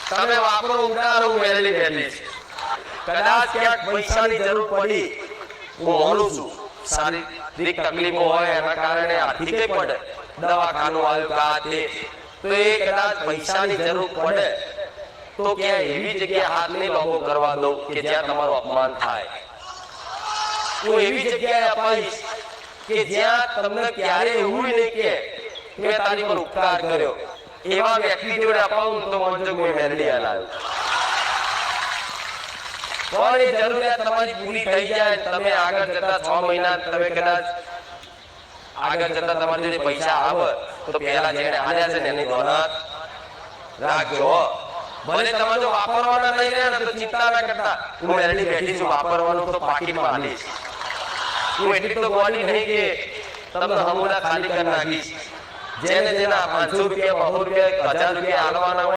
તમે વાપરો ઉડાડો મેળવી બેઠી છે કદાચ ક્યાંક પૈસાની જરૂર પડી હું માનું છું શારીરિક તકલીફો હોય એના કારણે આર્થિક પડે દવાખાનું આવ્યું કે આ તે તો એ કદાચ પૈસાની જરૂર પડે તો ક્યાંય એવી જગ્યાએ હાથ નહીં લાંબો કરવા દઉં કે જ્યાં તમારું અપમાન થાય હું એવી જગ્યાએ અપાઈશ કે જ્યાં તમને ક્યારે એવું નહીં કે મેં તારી પર ઉપકાર કર્યો એવા વ્યક્તિ જોડે અપાવું તો વાંચો મેં મેલડી હલાવ્યો પણ એ જરૂરિયાત તમારી પૂરી થઈ જાય તમે આગળ જતા 6 મહિના તમે કદાચ આગળ જતા તમારી જોડે પૈસા આવે તો પહેલા જેને આલ્યા છે ને એની દોલત રાખજો ભલે તમે જો વાપરવાના નહીં રહે ને તો ચિંતા ના કરતા હું મેલડી બેઠી છું વાપરવાનું તો પાકીટમાં આલીશ હું એટલી તો ગોળી નહીં કે તમને હમુડા ખાલી કરી નાખીશ જેને જેના 500 રૂપિયા 200 રૂપિયા 1000 રૂપિયા આલવાના